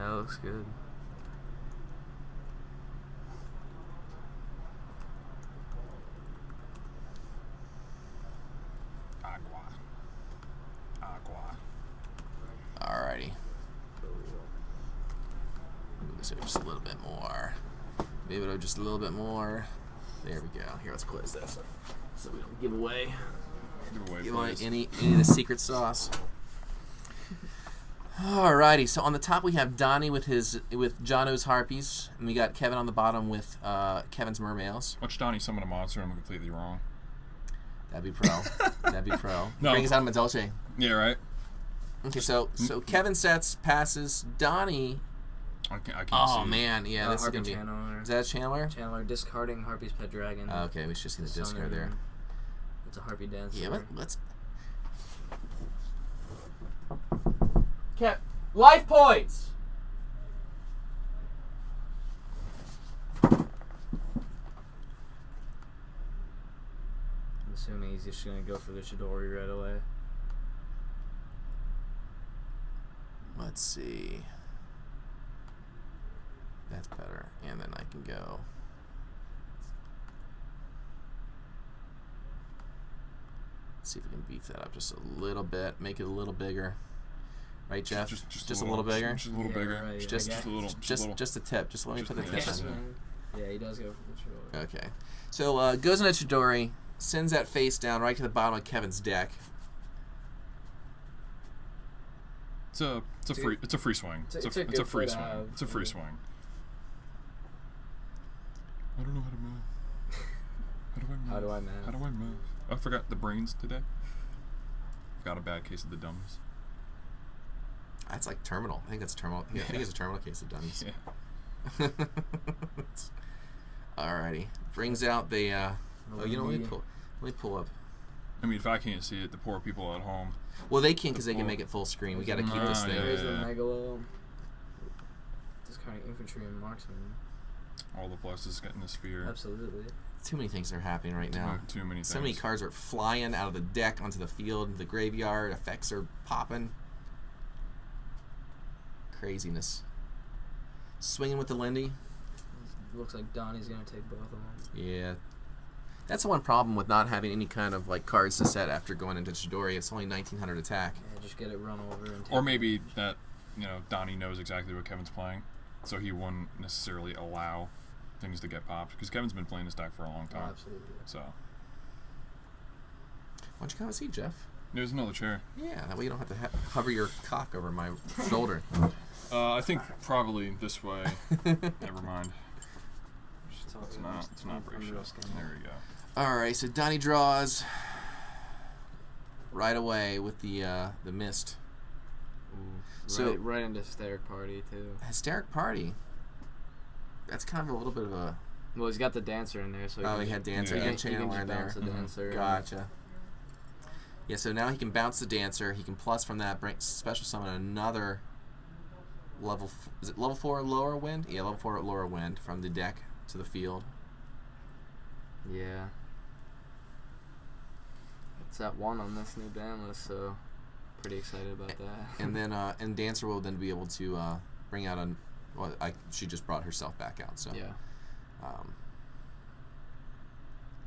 That looks good. Agua. Alrighty. Move this over just a little bit more. Move it over just a little bit more. There we go. Here, let's close this so we don't give away any of the secret sauce. Alrighty, so on the top we have Donny with Jono's Harpies, and we got Kevin on the bottom with Kevin's Mermails. Watch Donny summon a monster and I'm completely wrong. That'd be pro. That'd be pro. No. Brings out Medolce. Yeah, right? Okay, so Kevin sets, passes. Donny. I can't see. Oh, man. Yeah, this is Harpy going to be. Channeler. Is that a Channeler? Channeler discarding Harpy's Pet Dragon. Okay, we're just going to discard there. It's a Harpy Dancer. Yeah, let's. Life points! I'm assuming he's just going to go for the Chidori right away. Let's see. That's better. And then I can go. Let's see if we can beef that up just a little bit. Make it a little bigger. Right, Jeff? Just a little bigger? Just a little bigger. Right, Just yeah. just a tip. Just let me put the tip in. Yeah, he does go for the Chidori. Okay. So goes into Chidori, sends that face down right to the bottom of Kevin's deck. It's a free swing. It's a free swing. It's a free swing. I don't know how to move. How do I move? I forgot the brains today. Got a bad case of the dummies. That's like terminal. I think that's terminal. Yeah, I think it's a terminal case of dummies. Yeah. Alrighty. Brings out the. Let me pull up. I mean, if I can't see it, the poor people at home. Well, they can because they can make it full screen. We got to keep this thing. Yeah. There's the Megalo. Discarding infantry and marksman. All the pluses getting the sphere. Absolutely. Too many things are happening right now. Too many things. So many cards are flying out of the deck onto the field, the graveyard. Effects are popping. Craziness. Swinging with the Lindy. Looks like Donnie's going to take both of them. Yeah. That's the one problem with not having any kind of like cards to set after going into Chidori. It's only 1900 attack. Yeah, just get it run over. And take Or maybe that, Donnie knows exactly what Kevin's playing, so he wouldn't necessarily allow things to get popped, because Kevin's been playing this deck for a long time. Oh, absolutely. So. Why don't you come and see, Jeff? There's another chair. Yeah, that way you don't have to hover your cock over my shoulder. I think probably this way. Never mind. It's not very sure. There we go. Alright, so Donnie draws right away with the mist. Ooh, So right into Hysteric Party, too. Hysteric Party. That's kind of a little bit of a... Well, he's got the Dancer in there, so he had Dancer. Yeah. He had Channeler in there. bounce the Dancer. Gotcha. Yeah, so now he can bounce the Dancer. He can plus from that, bring special summon another level... Is it level 4 lower wind? Yeah, level 4 lower wind from the deck to the field. Yeah. It's at 1 on this new ban list, so pretty excited about that. And then and Dancer will then be able to bring out a... Well, she just brought herself back out, so... Yeah.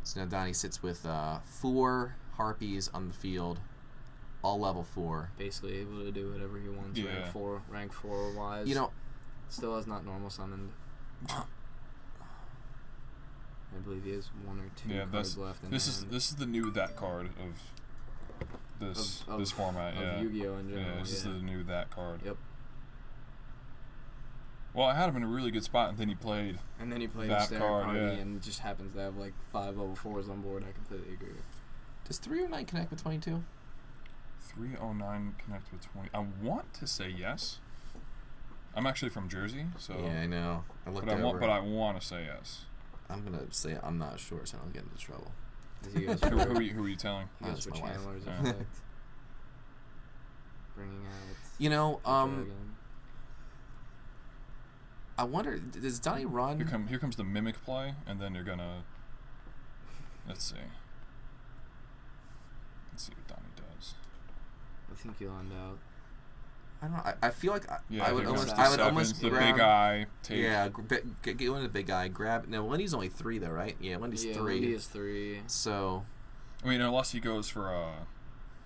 So now Donnie sits with 4 Harpies on the field, all level 4. Basically able to do whatever he wants. Yeah. Rank 4 wise. Still has not normal summoned. I believe he has 1 or 2 cards left in this hand. is the new that card of this format. Of Yu-Gi-Oh in general. Yeah, this is the new that card. Yep. Well, I had him in a really good spot, and then he played. And then he played that Hysteric card, Party, yeah. and just happens to have like 5 level 4s on board. I completely agree. Does 309 connect with 22? 309 connect with 20. I want to say yes. I'm actually from Jersey, so. Yeah, I know. I looked but over. I want to say yes. I'm gonna say I'm not sure, so I don't get into trouble. Who are you telling? He goes That's for my wife. Chandler's Yeah. effect. Bringing out. Dragon. I wonder, does Donnie run? Here comes the mimic play, and then you're gonna. Let's see. Let's see what Donnie does. I think he'll end out. I don't know. I feel like Yeah, I would there's almost. the I would sevens, almost the grab, big eye. Take. Yeah, get into the big eye. Grab. Now Lindy's only 3 though, right? Yeah, Lindy's 3. Lindy is 3. So. I mean, unless he goes for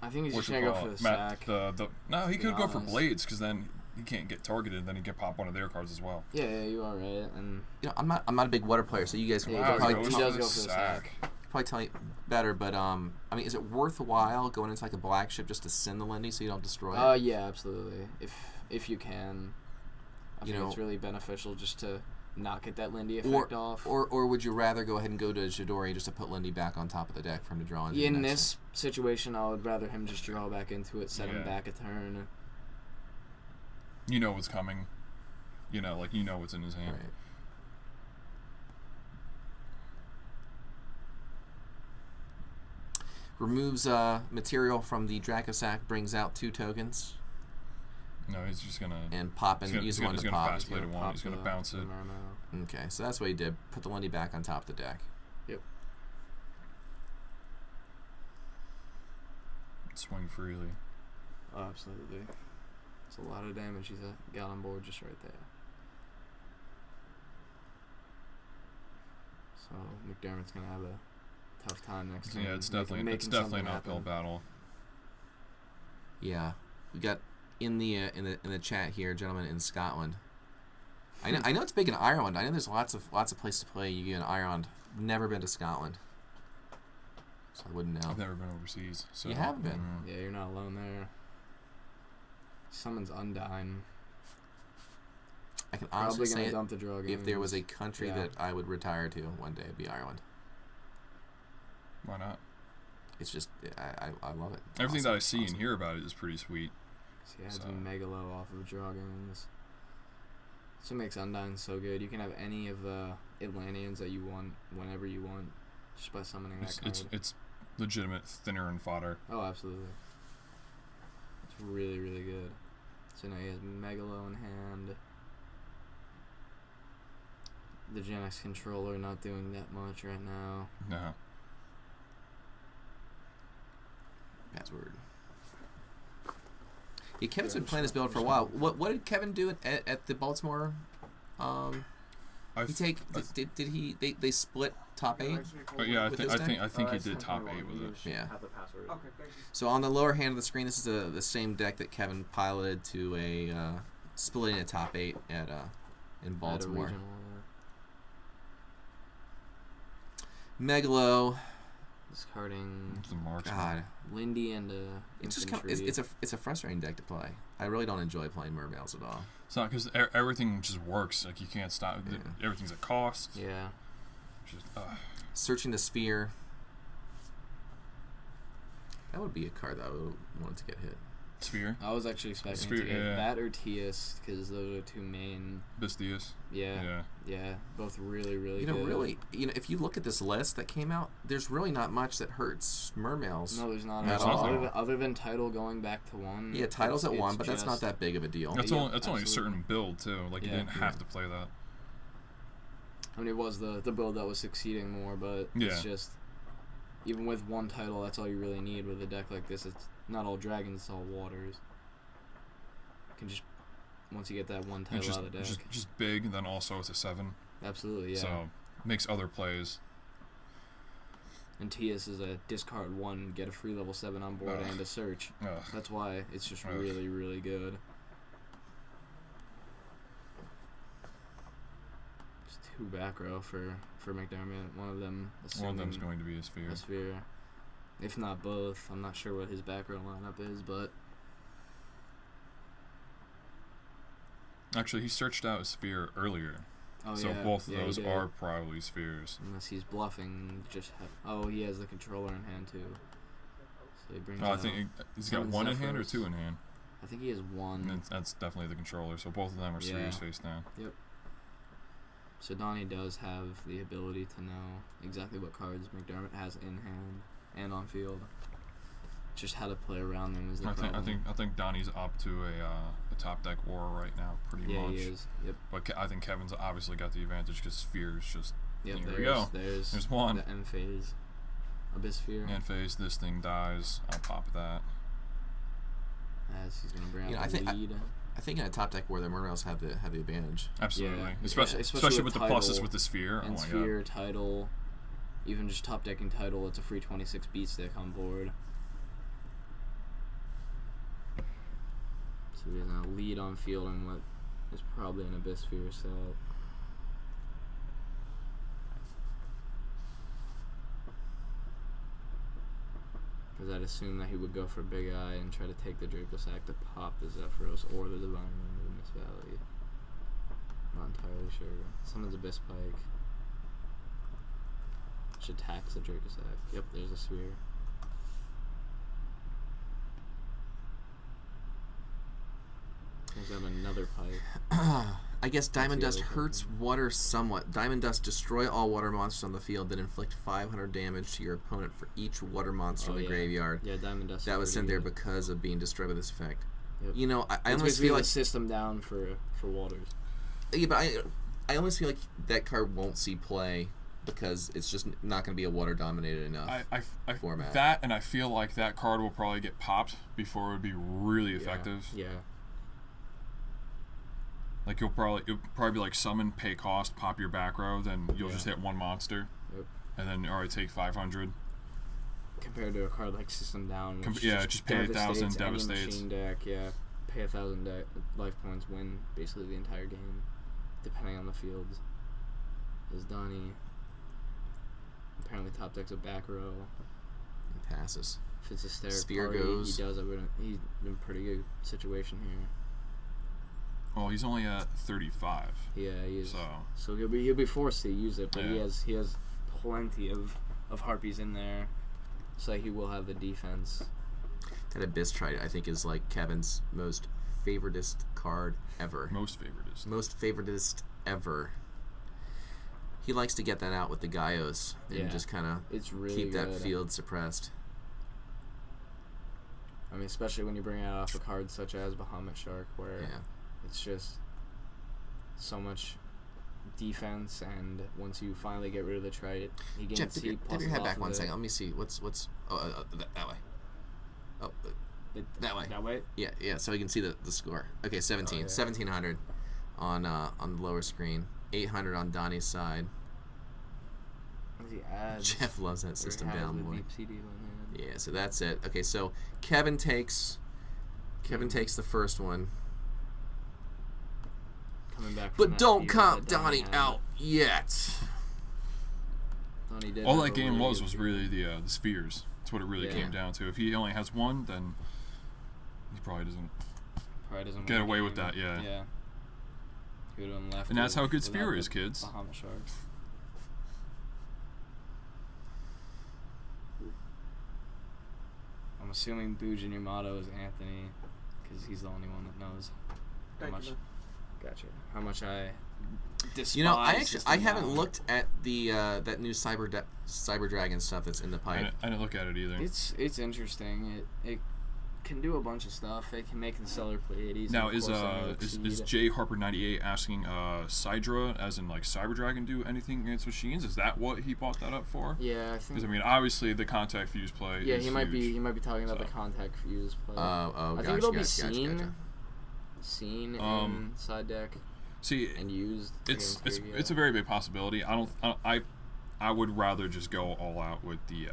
I think he's just gonna go for the sack. No, he could go for blades because then he can't get targeted. Then he can pop one of their cards as well. Yeah, you are right. And I'm not a big water player, so you guys can probably he does go for the sack. Probably tell you better, but I mean, is it worthwhile going into like a black ship just to send the Lindy so you don't destroy it? Yeah, absolutely. If you can, I think it's really beneficial just to not get that Lindy effect off. Or would you rather go ahead and go to Chidori just to put Lindy back on top of the deck for him to draw into? In this situation, I would rather him just draw back into it, set him back a turn. You know what's coming. You know what's in his hand. Right. Removes material from the Dracosack, brings out 2 tokens. No, he's just gonna pop and use one to pop. Fast play to 1. He's gonna bounce it. Okay, so that's what he did. Put the Lindy back on top of the deck. Yep. Swing freely. Oh, absolutely. It's a lot of damage he's got on board just right there. So McDermott's gonna have a tough time next time. Yeah, it's definitely an uphill battle. Yeah, we got in the chat here, gentlemen in Scotland. I know it's big in Ireland. I know there's lots of places to play Yu-Gi-Oh in Ireland. Never been to Scotland, so I wouldn't know. I've never been overseas. So you haven't been. Yeah, you're not alone there. Summons Undyne. I can honestly say dump the draw if there was a country that I would retire to one day, it'd be Ireland. Why not? It's just I love it. Everything that I see and hear about it is pretty sweet. He has Megalo off of Dragons. So it makes Undyne so good. You can have any of the Atlanteans that you want whenever you want, just by summoning that card. It's legitimate thinner and fodder. Oh, absolutely. It's really, really good. So now he has Megalo in hand. The Gen X controller not doing that much right now. No. Password. Yeah, Kevin's been playing this build for a while. What did Kevin do at the Baltimore? They split top 8? Yeah, I think he did top 8 with it. Yeah. So on the lower hand of the screen, this is the same deck that Kevin piloted to a splitting a top 8 at in Baltimore. Megalo. Discarding. God. Lindy and it's just it's a frustrating deck to play. I really don't enjoy playing Mermails at all. It's not because everything just works. Like you can't stop. Yeah. Everything's at cost. Yeah. Just, Searching the Sphere. That would be a card that I would want to get hit. Sphere. I was actually expecting to get that or Tias because those are 2 main. Bistias. Yeah. Both really, really good. Really, if you look at this list that came out, there's really not much that hurts Mermails. No, there's not at all. Other than title going back to 1. Yeah, title's at 1, but that's not that big of a deal. That's only a certain build too. Like you didn't have to play that. I mean, it was the build that was succeeding more, but it's just even with 1 title, that's all you really need with a deck like this. It's not all dragons, it's all waters. You can just once you get that 1 title out of the deck. Just big, and then also it's a 7. Absolutely, yeah. So makes other plays. And Tias is a discard 1, get a free level 7 on board and a search. That's why it's just really, really good. Just 2 back row for McDermott. One of them's going to be a Sphere. A Sphere. If not both. I'm not sure what his back row lineup is, but actually he searched out a Sphere earlier. So both of those are probably Spheres. Unless he's bluffing, he has the controller in hand too. So he brings I think he's got 1 in hand or 2 in hand. I think he has 1. And that's definitely the controller. So both of them are Spheres face down. Yep. So Donny does have the ability to know exactly what cards McDermott has in hand and on field. Just how to play around them is the problem. I think Donnie's up to a top deck aura right now, pretty much. Yeah, he is. Yep. But I think Kevin's obviously got the advantage because Sphere's just. Yep, here we go. There's 1. The end phase. Abyss Sphere. End phase. This thing dies. I'll pop that. as he's gonna bring out the lead. I think in a top deck where the Murderals have the advantage. Absolutely, Yeah. especially with the pluses with the sphere. And sphere, title, even just top decking title, it's a free 26 beat stick on board. So he's gonna lead on field in what is probably an Abyss Sphere set. Because I'd assume that he would go for Big Eye and try to take the Draco Sack to pop the Zephyros or the Divine Ring of the Mist Valley. Not entirely sure. Summons Abyss Pike. Which attacks the Draco Sack. Yep, there's a Sphere. Brings out another Pike. I guess Diamond Dust hurts water somewhat. Diamond Dust destroy all water monsters on the field, then inflict 500 damage to your opponent for each water monster in the graveyard. Yeah, Diamond Dust. That was sent there because of being destroyed by this effect. Yep. You know, I almost feel like system down for waters. Yeah, but I almost feel like that card won't see play because it's just not going to be a water dominated enough format. That, and I feel like that card will probably get popped before it would be really effective. Yeah. Like you'll probably be like summon, pay cost, pop your back row, then you'll just hit one monster, and then already take 500. Compared to a card like System Down, which just pay 1,000, devastates. Machine deck, pay 1,000 life points, win basically the entire game, depending on the fields. Is Donny. Apparently top deck's a back row. He passes. If it's a Sphere party, goes. He does it. He's in a pretty good situation here. Well, he's only at 35. Yeah, he is. So he'll be forced to use it, but he has plenty of harpies in there, so he will have the defense. That Abyss Trite, I think, is like Kevin's most favoritist card ever. Most favoritist. Most favoritist ever. He likes to get that out with the Gaios and just kind of keep that field suppressed. I mean, especially when you bring out off a card such as Bahamut Shark, where it's just so much defense, and once you finally get rid of the Trite, he gains Jeff, heat. Dip your head back 1 second. Let me see. What's that way. Oh, that way. That way? Yeah, so you can see the score. Okay, 17. 1,700 on the lower screen. 800 on Donnie's side. Jeff loves that System Down boy. Yeah, so that's it. Okay, so Kevin takes the first one. Coming back but don't comp Donnie out yet. Donnie did all that game was really the spheres. That's what it really came down to. If he only has one, then he probably doesn't get away with that. Yeah. He would have been left. And that's how good Sphere is, kids. Bahamut Shark. I'm assuming Bujin Yamato is Anthony, because he's the only one that knows how much. Gotcha. How much I despise. You know, I haven't looked at the that new Cyber Dragon stuff that's in the pipe. I didn't look at it either. It's interesting. It can do a bunch of stuff. It can make the Stellar Pleiades. Now is J Harper 98 asking Sidra, as in like Cyber Dragon, do anything against machines? Is that what he bought that up for? Yeah, I think. Because I mean, obviously the contact fuse play. Yeah, is he might huge. be talking about the contact fuse play. I think it'll be seen in side deck. See, and used. It's a very big possibility. I would rather just go all out with the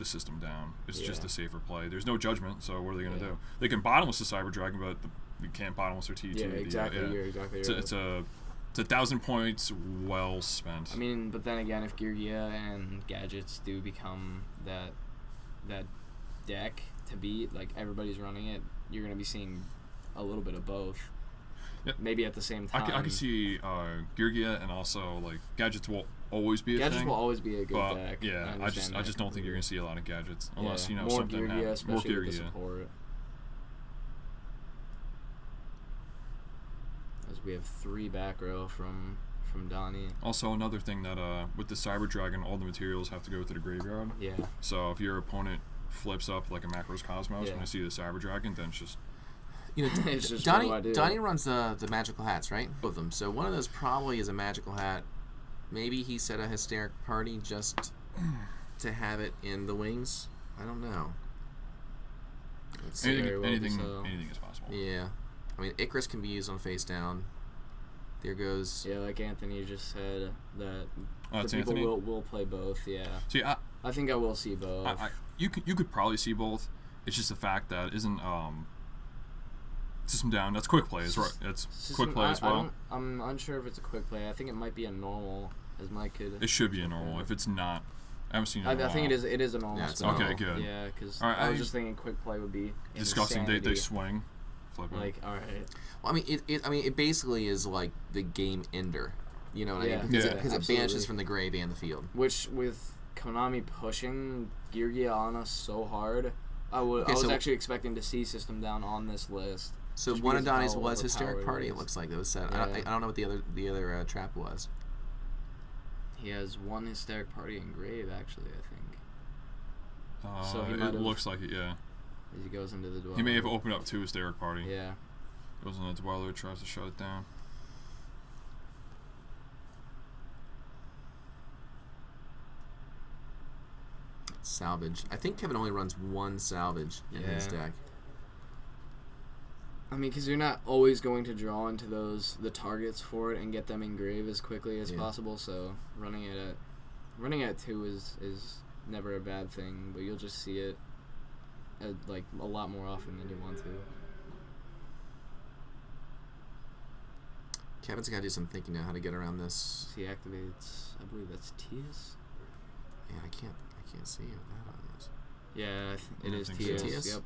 System Down. It's just a safer play. There's no judgment, so what are they going to do? They can bottomless the Cyber Dragon, but you can't bottomless their T2. Yeah, exactly. You're exactly right. It's 1,000 points well spent. I mean, but then again, if Geargia and Gadgets do become that deck to beat, like everybody's running it, you're going to be seeing a little bit of both. Yeah. Maybe at the same time. I can see Geargia and also like Gadgets will always be a Gadgets thing. will always be a good but, deck. Yeah, I just don't think you're gonna see a lot of Gadgets unless more something Geargia, happens. More especially with the Geargia. support. As we have 3 back row from Donnie. Also, another thing that with the Cyber Dragon, all the materials have to go to the graveyard. Yeah. So if your opponent flips up like a Macros Cosmos when I see the Cyber Dragon, then it's just. You know, Donnie runs the magical hats, right? Both of them. So one of those probably is a magical hat. Maybe he set a hysteric party just to have it in the wings. I don't know. Let's see. Anything is possible. Yeah. I mean, Icarus can be used on face down. There goes... Yeah, like Anthony just said, that it's the people Anthony? will play both, yeah. See, I think I will see both. You could probably see both. It's just the fact that isn't system down. That's quick play, right? It's quick play as well. I'm unsure if it's a quick play. I think it might be a normal, as Mike could... It should be a normal. If it's not... I haven't seen it in a I think while. it is a normal. Yeah, it's spell. okay, good. Yeah, because I was just thinking quick play would be disgusting. They swing. Flip it. Like, alright. Well, it basically is like the game ender. You know what I mean? Yeah, Because it banishes from the grave and the field. Which, with Konami pushing Geargia on us so hard, I was actually expecting to see System Down on this list. So one of Donnie's was Hysteric Party. It looks like it was set. Yeah. I don't know what the other trap was. He has one Hysteric Party engraved, actually, I think. So it looks like it, yeah. As he goes into the Dweller. He may have opened up 2 Hysteric Party. Yeah. Goes in the Dweller, tries to shut it down. Salvage. I think Kevin only runs 1 salvage in his deck. I mean, because you're not always going to draw into the targets for it and get them engraved as quickly as possible. So running at 2 is never a bad thing, but you'll just see it like a lot more often than you want to. Kevin's got to do some thinking now how to get around this. He activates, I believe that's Tias. Yeah, I can't see what that is. Yeah, it is Tias. Yep.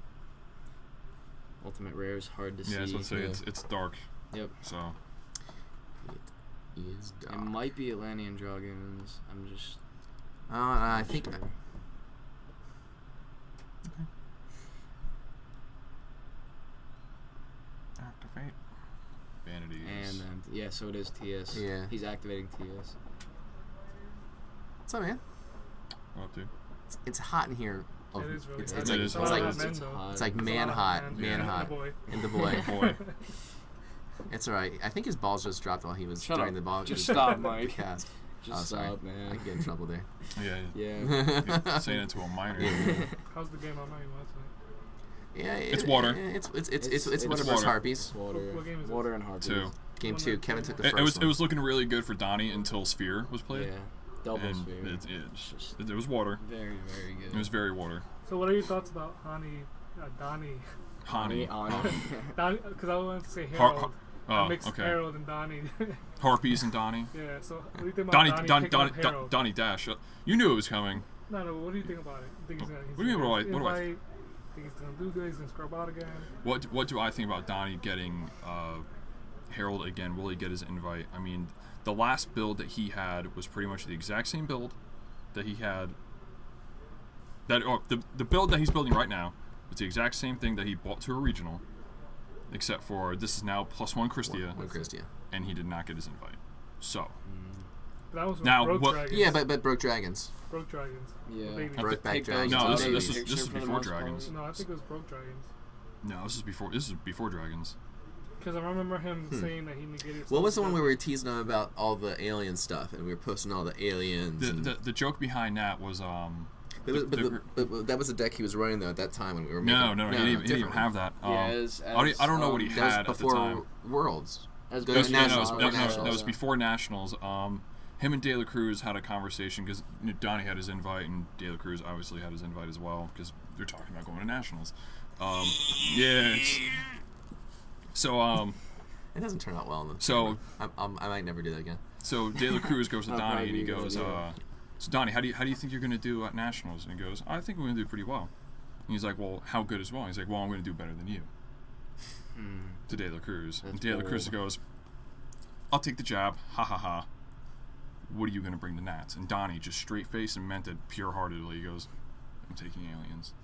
Ultimate Rare is hard to see. Yeah, I was going to say it's dark. Yep. So it is dark. It might be Atlantean Dragons. I'm just. I think. Sure. Okay. Activate. Vanities. And so it is TS. Yeah. He's activating TS. What's up, man? What up, dude? It's hot in here. It is really it's hot. like It's like man hot. In the boy. Boy. It's alright. I think his balls just dropped while he was during the ball. Just stop, Mike. Cast. Just stop, man. I can get in trouble there. Yeah. Saying it to a minor. How's the game on my website? Yeah, it's water. It's one of those water. harpies. What game is this? Water and harpies. 2. Game 2. Kevin took the first one. It was looking really good for Donnie until Sphere was played. Yeah. Double Sphere. It was water. Very, very good. It was very water. So what are your thoughts about Donnie? Hani. Because I wanted to say Harold. I mixed okay. Harold and Donnie. Harpies and Donnie. Yeah, so what do you think about Donnie Dash. You knew it was coming. No, what do you think about it? You think he's what do you mean, what do I think he's going to do good? He's going to scrub out again? What do I think about Donnie getting Harold again? Will he get his invite? I mean, the last build that he had was pretty much the exact same build that he had. The build that he's building right now is the exact same thing that he bought to a regional, except for this is now +1 Christia. One Christia. And he did not get his invite. So. That was now Broke Dragons. Yeah, but Broke Dragons. Broke Dragons. Yeah. Broke back Dragons. No, this is before Dragons. No, I think it was Broke Dragons. No, this is before Dragons. Because I remember him saying that he negated. What was the one where we were teasing him about all the alien stuff and we were posting all the aliens? The joke behind that was But that was the deck he was running though at that time when we were making. No, he didn't even have that. I don't know what he had at the time. Worlds. That was before Nationals. Him and De La Cruz had a conversation because Donnie had his invite and De La Cruz obviously had his invite as well because they're talking about going to Nationals. So it doesn't turn out well. So I might never do that again. So De La Cruz goes to Donnie and he goes, "So Donnie, how do you think you're going to do at Nationals?" And he goes, "I think we're going to do pretty well." And he's like, "Well, how good as well?" He's like, "Well, I'm going to do better than you." To De La Cruz, and De La Cruz goes, "I'll take the jab, ha ha ha. What are you going to bring to Nats?" And Donnie just straight face and meant it pure-heartedly. He goes, "I'm taking aliens."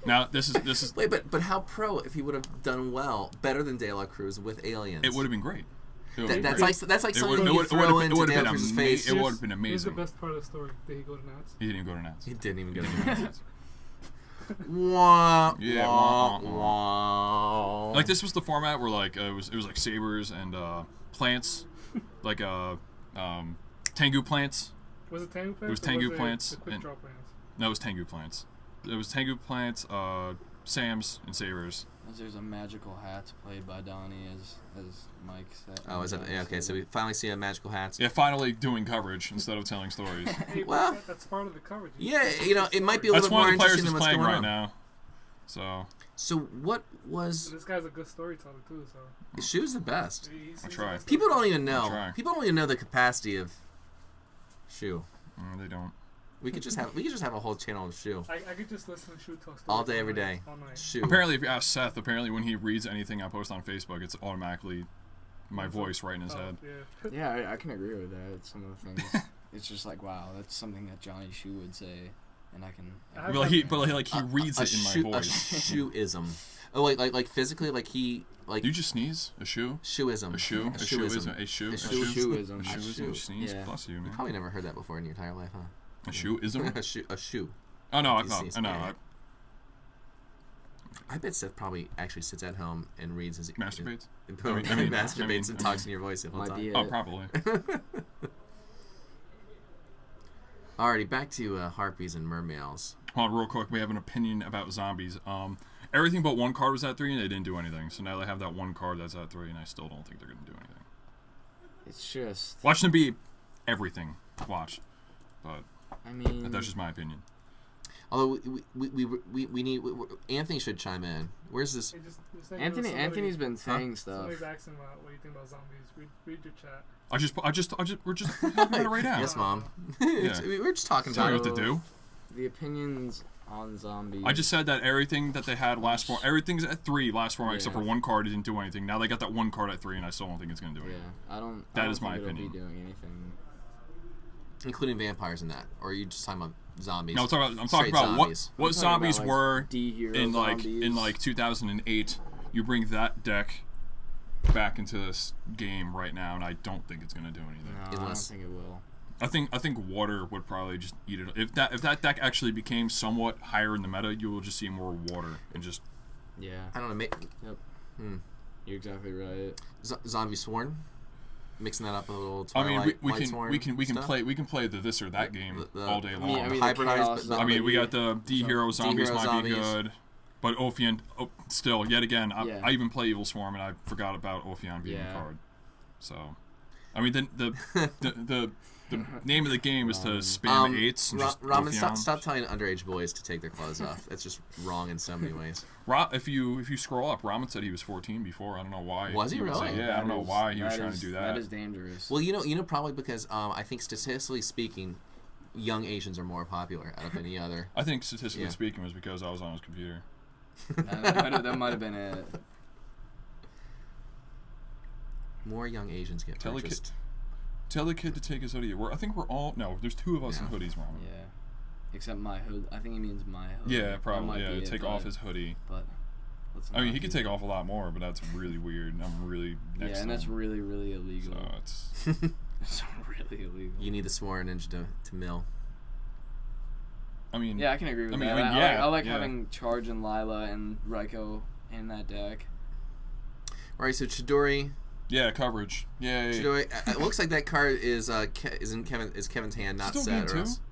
Now this is wait, but how pro if he would have done well, better than De La Cruz with aliens? It would have been great. That's like something you throw into De La Cruz's face. It would have been amazing. Here's the best part of the story. Did he go to Nats? He didn't even go to Nats. He didn't even go to Nats. Like this was the format where like it was like sabers and plants, like Tengu plants. Was it Tengu plants? It was Tengu plants. The quick draw plants. No, it was Tengu plants. It was Tengu Plants, Sam's, and Sabers. There's a magical hat played by Donny, as Mike said. Oh, is it? Yeah, okay, so we finally see a magical hat. Yeah, finally doing coverage instead of telling stories. Hey, Well, that's part of the coverage. Yeah, it might be a little That's bit more one of the players interesting that's than what's playing going right on. now. So What was... So this guy's a good storyteller too. So Shu's the best. he's I the try. best People don't storyteller. even know. Try. People don't even know the capacity of Shu. they don't. We could just have a whole channel of Shu. I could just listen to shoot talk stories All day, every day. all night. Shu. Apparently, if you ask Seth, apparently when he reads anything I post on Facebook, it's automatically my voice right in his head. Yeah. Yeah, I can agree with that. Some of the things, it's just like, wow, that's something that Johnny Shu would say, and I can. I- But he reads it in my A voice. Shuism. Oh, like physically, like he like. You just sneeze? A shoe? Shuism. A shoe? A Shuism. A shoe? A A shoe. shoe? Shuism. A shoe? Shoe. Sneeze? Yeah. Bless you, You man. probably never heard that before in your entire life, huh? A shoe-ism? A shoe. Oh, no, You sneeze. no. Yeah. I bet Seth probably actually sits at home and reads his Masturbates? and I mean, masturbates and talks in your voice the whole Might time. be it. Oh, probably. Alrighty, back to harpies and mermaids. Hold on, real quick. We have an opinion about zombies. Everything but one card was at 3, and they didn't do anything. So now they have that one card that's at 3, and I still don't think they're going to do anything. It's just. Watch them be everything. Watch. But I mean. that's just my opinion. Although we need Anthony should chime in. Where's this? Hey, just think of somebody- Anthony's been saying stuff. Somebody's asking what do you think about zombies. Read your chat. We're just talking about it right now. Yes, Mom. Yeah. We're just talking Tell about me it. what to do. The opinions on zombies. I just said that everything that they had last form, everything's at 3 last form except for one card. It didn't do anything. Now they got that one card at 3, and I still don't think it's going to do Yeah, anything. I don't. That I don't is my think it'll opinion. Be doing anything. Including vampires in that, or are you just talking about zombies? No, I'm talking Straight about zombies. what zombies about, like, were D-hero in zombies. 2008. You bring that deck back into this game right now, and I don't think it's going to do anything. No, I don't Unless- think it will. I think water would probably just eat it. If that deck actually became somewhat higher in the meta, you will just see more water and just. Yeah, I don't know. Yep. Hmm. you're exactly right. Zombie Sworn, mixing that up a little. I Twilight, mean, we Light can Sworn we can stuff. play the this or that game The- all day long. I mean, hybridized, but I mean, we got the D-Hero zombies D-Hero might be zombies. good, but Ophion, still, yet again, Yeah. I even play Evil Swarm, and I forgot about Ophion being a card. So, I mean, the name of the game is to spam 8s and just Ramen, Ophion. stop telling underage boys to take their clothes off. That's just wrong in so many ways. If you scroll up, Ramen said he was 14 before. I don't know why. Was he would really? say- yeah, I don't know why he was trying to do that. That is dangerous. Well, probably because I think statistically speaking, young Asians are more popular out of any other. I think statistically Yeah. speaking was because I was on his computer. that might have been it. More young Asians get Tell the kid- purchased. Tell the kid to take his hoodie. I think we're all there's 2 of us in Yeah. hoodies, Ramen. Yeah. Except my hood. I think he means my hood. Yeah, That probably. might Yeah, be it, take off his hoodie. But let's I mean, not he could do take that. off a lot more, but that's really weird. I'm really next Yeah, to and that's him. really, really illegal. So it's It's really illegal. You need the Sworn Ninja to mill. I mean, Yeah, I can agree with I mean, that. yeah, I like yeah. having Charge and Lila and Raiko in that deck. All right, so Chidori. yeah, coverage. Yay. Chidori. It looks like that card is in Kevin's hand, not Still set. game Or else. 2?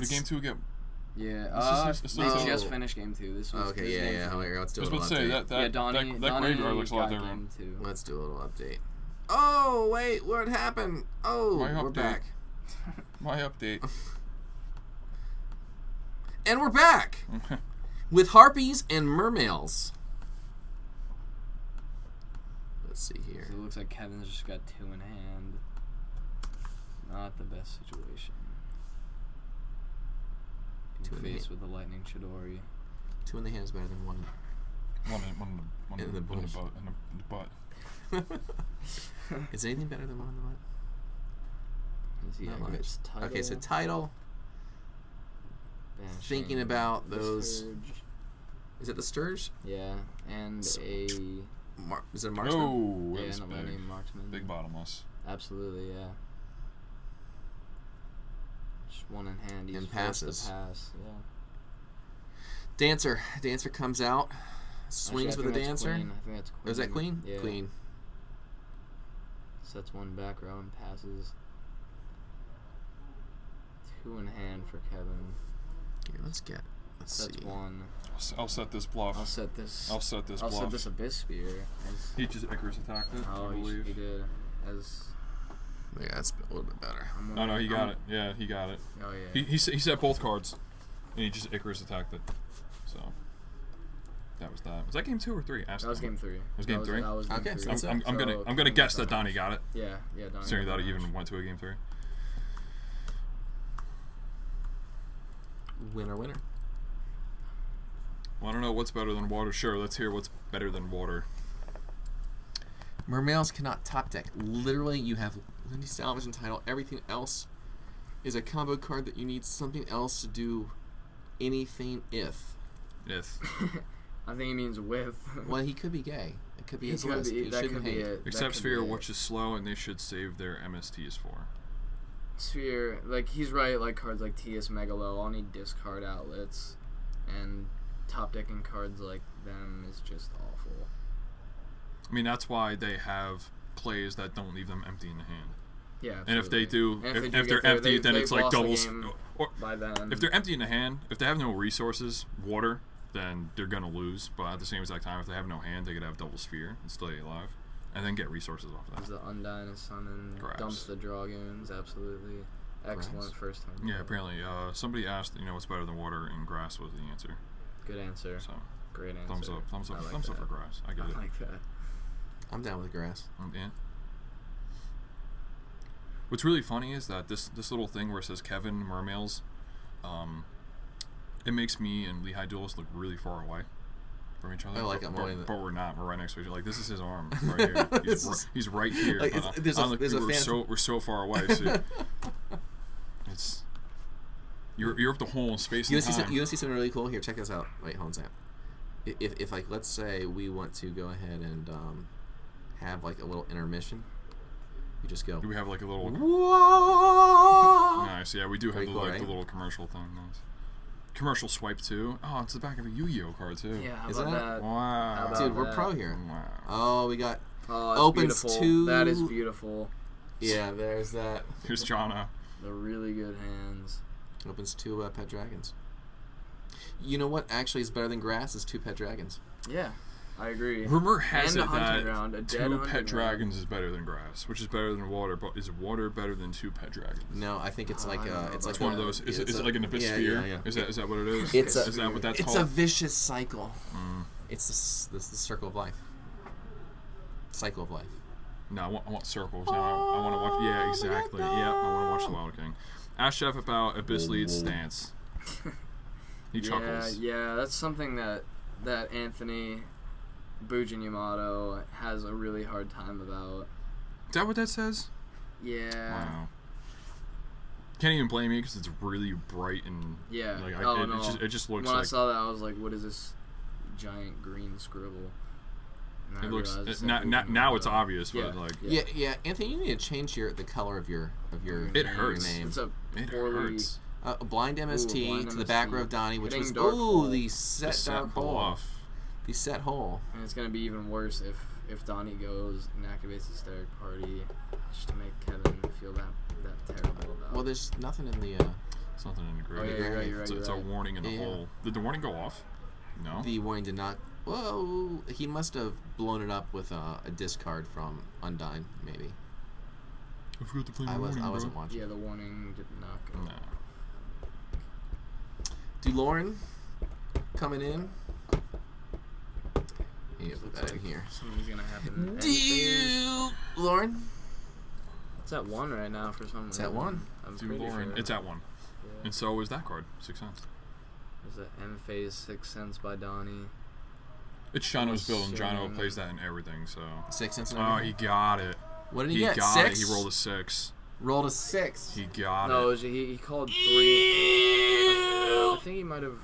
Would game 2 get? Yeah, This is- they oh. just finished game 2. This was Oh, okay, this yeah, game yeah. 3. Wait, let's do I a was little about to say update. that Donny graveyard looks a lot got different. game 2. Let's do a little update. Oh wait, what happened? Oh, My we're update. back, My update. and we're back with harpies and mermaids. Let's see here. So it looks like Kevin's just got 2 in hand. Not the best situation. Two in the Faced with the lightning Chidori. 2 in the hand is better than 1. One In the bush. in the butt. Is anything better than 1 in the butt? Let's see, Not I much. guess title, Okay, so title. banishing Thinking about the those. Scourge. Is it the Sturge? Yeah, and S- a Is it a marksman? Oh, that yeah, was an big. Atlantean marksman. Big bottomless. Absolutely, yeah. Just 1 in hand. He's And forced to passes. pass. Yeah. Dancer. Dancer comes out. Swings Actually, with a I think that's dancer. Queen. I think that's Queen. Was that Queen? Yeah. Queen. Sets 1 back row and passes. 2 in hand for Kevin. Here, let's get Let's That's see. one. I'll set this bluff. I'll set this. I'll set this I'll bluff. set this Abyss Sphere. He just Icarus attacked it, Oh, I believe. he did. As. Yeah, that's a little bit better. Oh, no, he got it. Yeah, he got it. Oh yeah. He set both cards, and he just Icarus attacked it. So that was that. Was that game 2 or 3? That was game 3. It was game 3. That was game Okay, 3. so I'm gonna guess that Donny got it. Yeah, Donny. Considering that he even went to a game 3. Winner. Well, I don't know what's better than water. Sure, let's hear what's better than water. Mermails cannot top deck. Literally, you have Lindy Salvation title. Everything else is a combo card that you need something else to do anything if. If. I think he means with. Well, he could be gay. It could be his could list. be- You that shouldn't could be hate. it. Except That could Sphere, be it. which is slow, and they should save their MSTs for. Sphere, like he's right. Like cards like TS Megalo all need discard outlets, and top decking cards like them is just awful. I mean, that's why they have plays that don't leave them empty in the hand. Yeah. And if they absolutely. do, And if do they're get there, empty, then they've it's like lost the doubles. game Or by then. if they're empty in the hand, if they have no resources, water, then they're gonna lose. But at the same exact time, if they have no hand, they could have double Sphere and stay alive, and then get resources off of There's that. the Undyne and Summon, Grass. dumps the Dragoons, absolutely. Excellent Grass. first time. Yeah, apparently, somebody asked, what's better than water, and grass was the answer. Good answer. So, Great answer. thumbs up, thumbs up, I like thumbs up that. for grass. I get it. I like that. I'm down with grass. Yeah. What's really funny is that this little thing where it says Kevin Mermails, it makes me and Lehigh Duelist look really far away from each other. I like but, it. but we're not. We're right next to each other. Like, this is his arm right here. He's right here. Like, but there's a we're so far away. So it's you're up the hole in space You and want to time. see something really cool? Here, check this out. Wait, hold on a second. If like, let's say we want to go ahead and have like a little intermission, you just go. Do we have like a little? Whoa! Nice. Yeah, we do have Very the, cool, like right? the little commercial thing. Nice. Commercial swipe too. Oh, it's the back of a Yu-Gi-Oh card too. Yeah, how Isn't about it? that? Wow. How about Dude, we're that? pro here. Wow. Oh, we got. Oh, that's Opens beautiful. to- That is beautiful. Yeah, there's that. Here's Jana. The really good hands. Opens 2 pet dragons. You know what actually is better than grass is 2 pet dragons. Yeah, I agree. Rumor has And it a hunting that ground, a dead 2 hunting pet ground. dragons is better than grass, which is better than water. But is water better than 2 pet dragons? No, I think it's like I don't know it's about like It's one of that. those. Is it's it like an abyss yeah, sphere? yeah. Is that what it is? It's is that what that's it's called? a vicious cycle. Mm. It's the circle of life. Cycle of life. No, I want circles now. I want to watch. Yeah, exactly. Yeah, I want to watch the Wild King. Ask Chef about Abyss Lead's stance. He chuckles. Yeah, that's something that Anthony Bujin Yamato has a really hard time about. Is that what that says? Yeah. Wow. Can't even blame me because it's really bright and Yeah. like no. it just looks when I like saw that, I was like, "What is this giant green scribble?" And I it looks. realized it's Now it's Yamato. obvious, but Yeah. like Yeah, Anthony, you need to change the color of your It hurts. name. It's a it poorly. hurts. Blind MST blind to the MST. back row of Donny, which Hitting was dark hole. the The set set dark hole. off. The set hole. And it's gonna be even worse if Donnie goes and activates the Hysteric Party just to make Kevin feel that terrible about. Well, there's nothing in the Something in the grid. Oh, yeah, you're right, you're right, It's a you're right. warning in the Yeah. hole. Did the warning go off? No. the warning did not. Whoa, he must have blown it up with a discard from Undyne, maybe. I forgot to play the I warning, wasn't bro. watching. Yeah, the warning did not go. No. DeLorean coming in. Yeah, put that in here. Something's gonna happen. Anything. Lauren. It's at 1 right now for some reason. It's at 1. I'm Do pretty Lauren. sure. It's at 1. Yeah. And so is that card. 6 cents. There's an M phase 6 cents by Donnie. It's Jono's build, and Jono Assuming- plays that in everything, so. 6 cents. And Oh, everything. he got it. What did he He get? got 6. it. He rolled a 6. Rolled a 6. He got No, it. he called 3. I think he might have.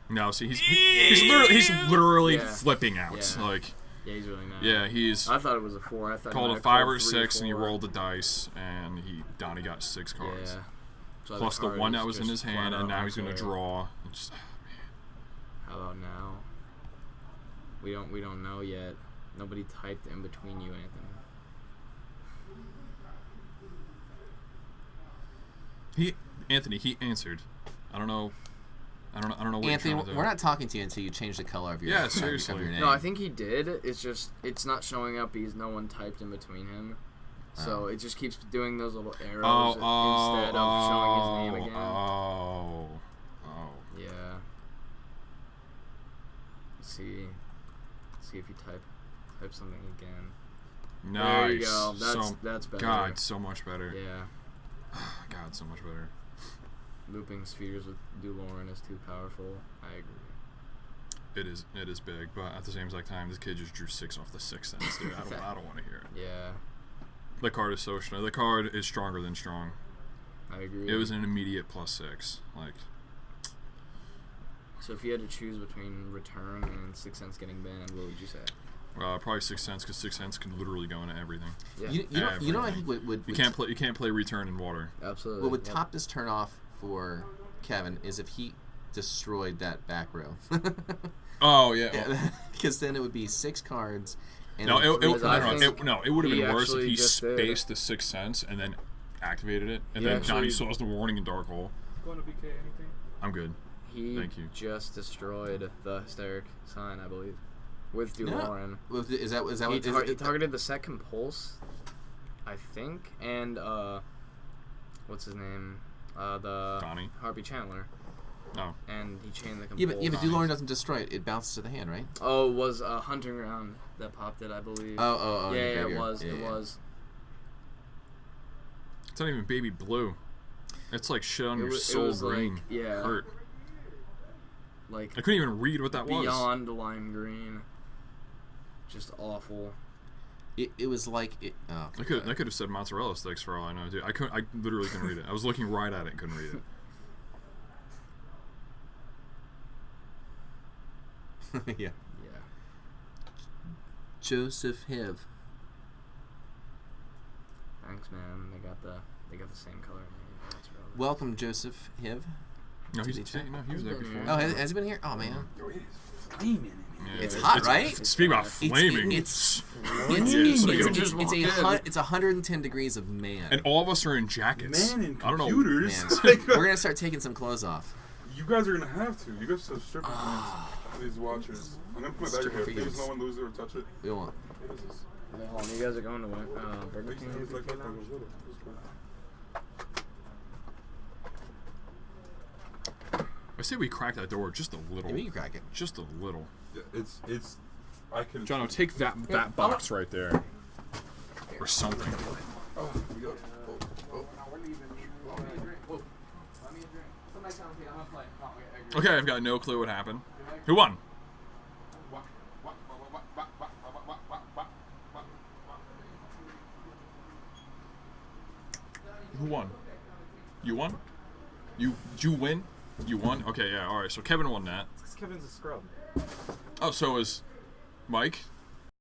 No, see, he's literally Yeah. flipping out. Yeah. Like, Yeah, he's really mad. yeah, he's I thought it was a 4. I thought he called might a have 5 called or 3, 6, and he 4. rolled the dice, and Donnie got 6 cards. Yeah. So Plus the card one is that was in his just hand, flat and out now he's gonna unfair. draw. It's just, How about now? We don't know yet. Nobody typed in between you, Anthony. Anthony, he answered. I don't know. I don't know what Anthony, you're trying to do. we're not talking to you until you change the color of your seriously. of your name. No, I think he did. It's just it's not showing up because no one typed in between him. So it just keeps doing those little arrows instead of showing his name again. Oh. Yeah. See if you type something again. Nice. There you go. That's better. God, so much better. Yeah. God, so much better. Looping spheres with DeLorean is too powerful. I agree. It is big, but at the same exact time, this kid just drew 6 off the 6th sense, dude. I don't want to hear it. Yeah. The card is so strong. The card is stronger than strong. I agree. It was an immediate +6. Like. So if you had to choose between Return and 6th Sense getting banned, what would you say? Probably 6th Sense, because 6th Sense can literally go into everything. Yeah. You know I think would you can't play Return in water. Absolutely. What would top this turn off for Kevin is if he destroyed that back row. Oh yeah. Because then it would be 6 cards. And it would have he been worse if actually he just did. spaced the 6th Sense and then activated it, and He then actually- Donny saws the warning in Dark Hole. Going to BK anything? I'm good. He Thank you. just destroyed the Hysteric Sign, I believe, with DeLorean. Is that He what targeted the second pulse, I think, and what's his name? The Donny. Harvey Chandler. Oh. And he chained the Yeah, compulse. but DeLorean doesn't destroy it. It bounces to the hand, right? Oh, it was Hunting Ground that popped it, I believe. Oh. Yeah, in it figure. was. Yeah, It yeah. was. It's not even baby blue. It's like shit on your It soul was green. like, yeah. Hurt. Like I couldn't even read what that was. beyond lime green. Just awful. It was like it. Oh, I could have said mozzarella sticks for all I know, dude. I literally couldn't read it. I was looking right at it and couldn't read it. Yeah. Yeah. Joseph Hiv. Thanks, man. They got the same color. That's relevant. Welcome, Joseph Hiv. No, he was He's there been before. here. Oh, has he been here? Oh man, Flaming. Yeah, It's hot, right? Speak about flaming. It's It's 110 degrees of man. and all of us are in jackets. Man and I don't know. computers. Man. We're gonna start taking some clothes off. You guys are gonna have to. You guys are stripping these watchers. I'm gonna put my bag Stripping here. for Please, you. no one lose it or touch it. We won't. What is this? Hold on, you guys are going to Burger Makes King? things like that when I was little. It was cool. I say we crack that door just a little. Yeah, we can crack it. Just a little. Yeah, it's. I can. Jono, take that box right there. Or something. Oh, we go. Okay, I've got no clue what happened. Who won? Who won? You won? You win? You won? Okay, yeah, alright. So Kevin won that. Because Kevin's a scrub. Oh, so is Mike?